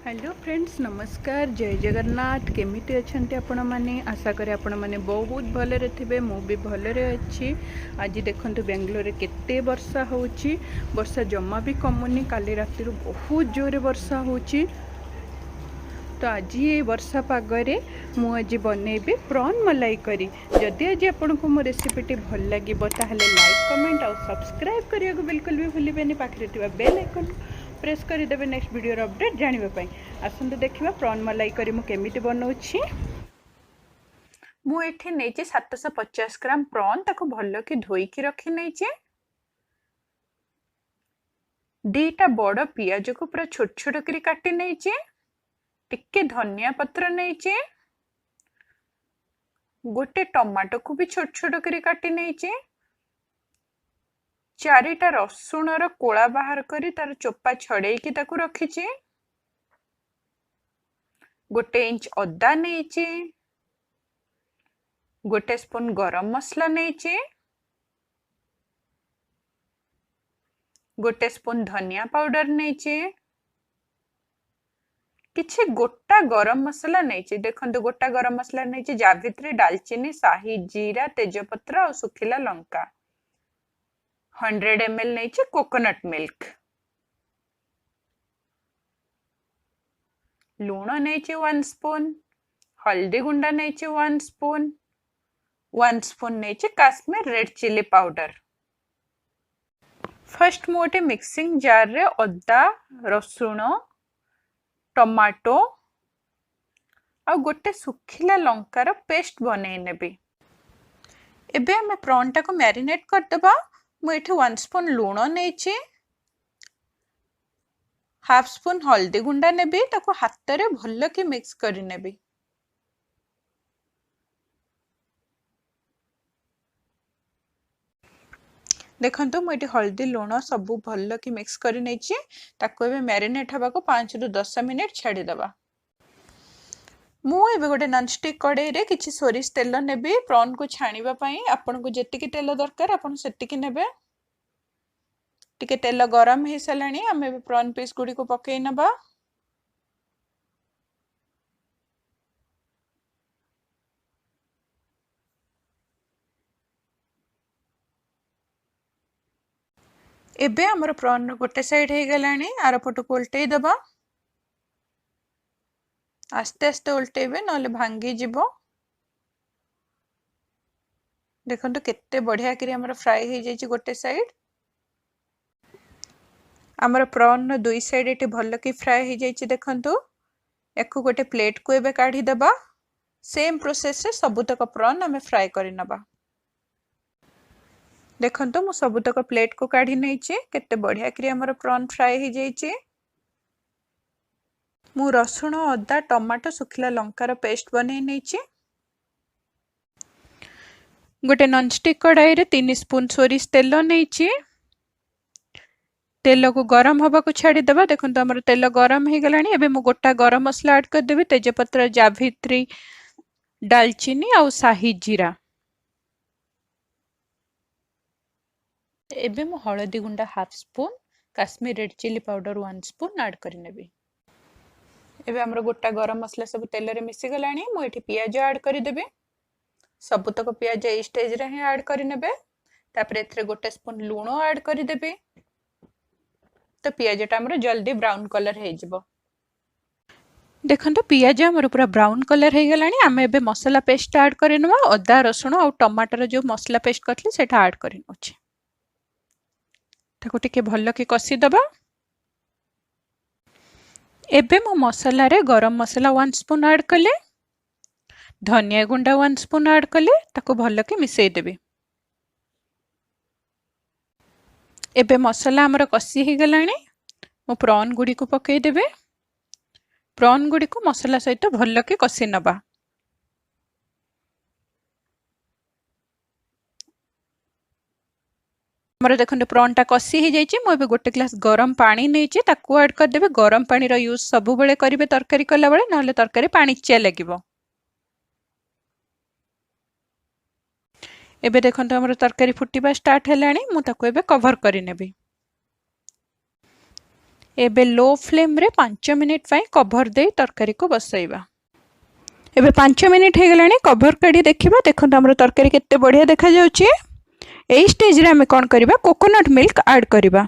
Hello friends नमस्कार जय जगन्नाथ केमिति अछंती आपण माने आशा करे आपण माने बहुत भलरे थिबे मु भी भलरे अछि। आज देखंतु बेंगलोर रे केते वर्षा होउची वर्षा जम्मा भी कमुनी काली राति रु बहुत जोरे वर्षा होउची। तो आज ये वर्षा पागरे मु आज बनैबे प्रॉन मलाई करी। जदि आज आपको मो रेसिपीटी भल लगे ताहले लाइक कमेंट और सब्सक्राइब करिया को बिल्कुल भी भूलिबेनी पाखरे थिबा बेल आइकन प्रेस करदेवे नेक्स्ट वीडियो अपडेट जानापी। आसतु देखा प्रॉन मलाई करी मु केमिति बनाउछि। मु एठी नेचे 750 ग्राम प्रॉन ताको भल कि धोईकी रखी नेचे। दीटा बड़ पियाज को पूरा छोट छोट करी काटी नेचे। टिके धनिया पत्र नेचे। गोटे टमाटो को भी छोट छोट करी काटी नेचे। 4टा रसुण रो कोला बाहर करी तार चोपा छड़ेई की ताकू रखीचे। गोटे इंच अदा नेचे। गोटे स्पून गरम मसला नेचे। गोटे स्पून धनिया पाउडर नेचे। किछि गोटा गरम मसला नेचे। देखंतु गोटा गरम मसला नेचे जावित्री दालचीनी शाही जीरा तेजपत्र और सुखिला लंका। 100 ml नेचे कोकोनट मिल्क। लूण नेचे 1 स्पून। हल्दी गुंडा नेचे 1 स्पून। 1 स्पून नेचे Kashmir red chilli powder. First मोटे मिक्सिंग जार रे अदा रसुण टमाटो आ गोटे सुखिला लंकार पेस्ट बनै नेबी। एबे हमें प्रॉन टा को मैरिनेट कर देबा। मु एठी 1 स्पून लूण नेची। हाफ स्पून हल्दी गुंडा नेबी ताको हाथ रे भल्ल कि मिक्स करि नेबी। देखंतु मु एठी हल्दी लूण सब भल्ल कि मिक्स करि नेची। ताको एबे मैरिनेट हबा को 5 रु 10 मिनिट छाडी देबा। मु एबे गोटे नॉनस्टिक कड़ाई रे किछि सोरिष तेल नेबी प्रॉन को छाणीबा पई। आपन को जेतिकी तेल दरकार आपन सेतिकी नेबे। टिके तेल गरम हे सलाणी हमें एबे प्रॉन पीस गुडी को पकेई नबा। एबे हमर प्रॉन गोटे साइड हे गलाणी आर पटो को उल्टेई दबा। आस्ते आस्ते उल्टेबे नले भांगी जिवो। देखंतु केते बढ़िया करी हमर फ्राई हे जायछि गोटे साइड। हमर प्रॉन न दुई साइड एटे भल्ल कि फ्राई हे जायछि। देखंतु एको गोटे प्लेट को एबे काढी दबा। सेम प्रोसेस रे सबुतक प्रॉन हमें फ्राई करि नबा। देखंतु मु सबुतक प्लेट को काढी नैछि। केते बढ़िया करी हमर प्रॉन फ्राई हे जायछि। मु रसुण अदा टमाटो सुखिला लंकार पेस्ट बनै नैछि। गोटे नॉनस्टिक कड़ाई रे 3 स्पून सोरिष तेल नैछि। तेल को गरम हवा को छाड़ी देबा। देखंतु हमर तेल गरम हे गलाणी। एबे मु गोटा गरम मसला ऐड कर देबी तेजपत्र जावित्री दालचीनी और शाही जीरा। एबे मु हळदी गुंडा half spoon Kashmir red chilli powder 1 spoon add करि नेबी। एबे हमर गोटा गरम मसला सब तेल रे मिसी गलाणी। मु एठी पियाज ऐड करि देबे। सबुतक पियाज ए स्टेज रे ही ऐड करि नेबे। तापर एथरे गोटे स्पून लूण ऐड करि देबे। तो पियाज टा हमर जल्दी ब्राउन कलर हे जिवो। देखंतु पियाज हमर पूरा ब्राउन कलर हे गलाणी। हमें एबे मसाला पेस्ट ऐड करिनवा। अदा रसुण और टमाटर जो मसाला पेस्ट करथले सेटा ऐड करिनोछि। ताको टिके भल्ल कि कसी दबा। एबे मो मसाला रे गरम मसाला 1 स्पून ऐड कले। धनिया गुंडा 1 स्पून ऐड कले। ताको भल्ल कि मिसई देबे। एबे मसाला हमर कसी हे गलाणी। मो प्रॉन गुडी को पकेई देबे। प्रॉन गुडी को मसाला सहित भल्ल कि कसी नबा। हमर देखंतु प्रॉन टा कसी हे जायछि। मो एबे गोटे ग्लास गरम पानी नेछि ताको ऐड कर देबे। गरम पानी रो यूज सब बेले करिवे तरकारी कला बेले नहले तरकारी पानी चिया लागिवो। एबे देखंतु हमर तरकारी फुटिबा स्टार्ट हेलाणी। मु ताको एबे कवर करि नेबी। एबे लो फ्लेम रे 5 मिनिट पाई कभर दे तरकारी को बसैबा। एबे 5 मिनिट हो गलानी कभर काढ़ी देखिबा। देखो हमर तरकारी केते बढ़िया देखा जाउची। एई स्टेज रे हमें कोन करबा कोकोनट मिल्क ऐड करबा।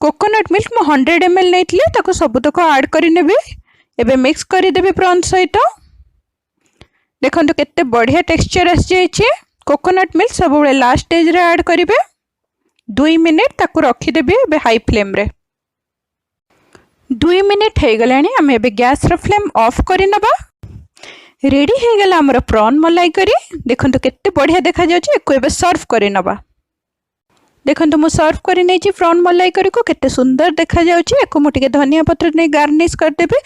कोकोनट मिल्क मो 100 ml नैथिले ताको सब तक ऐड करि नेबे। एबे मिक्स करि देबे प्रॉन सहित। देखंतु केते बढ़िया टेक्सचर आस जायछि। कोकोनट मिल्क सब बेले लास्ट स्टेज रे ऐड करिवे। 2 मिनिट ताको रखि देबे एबे हाई फ्लेम रे। 2 मिनिट हो गलानी आम एबे गैस रो फ्लेम ऑफ करि नबा। रेडी हो गला हमर प्रॉन मलाई करी। देखंतु केते बढ़िया देखा जाउछि। एको एबे सर्व करि नबा। देखंतु मु सर्व करि नै छी प्रॉन मलाई करी को केते सुंदर देखा जाउछि। एको मु टिके धनिया पत्र नै गार्निश कर देबे।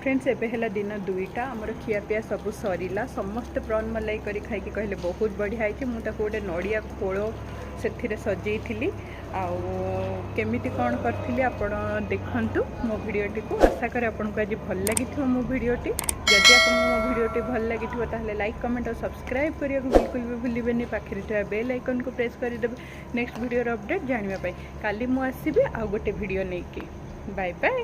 फ्रेंड्स एबे हेला दिन 2टा हमर खिया पिया सब सरीला। समस्त प्रॉन मलाई करी खाई कि कहले बहुत बढ़िया है। मु ताको गोटे नड़िया खोलो से सजेइथिली आउ केमिति कौन करथिली आपण देखंतु मो वीडियोटी को। आशा करे आपन को आज भल लागिथिबो मो वीडियोटी। जदि आपन मो वीडियोटी भल लागिथिबो ताहले लाइक कमेंट और सब्सक्राइब करिया को बिल्कुल भी भूलिबेनी। पाखरे थिबा बेल आइकन को प्रेस करि देबे नेक्स्ट वीडियो रो अपडेट जानिबा पई। काली मु आसीबे आ गोटे वीडियो नै कि। Bye bye.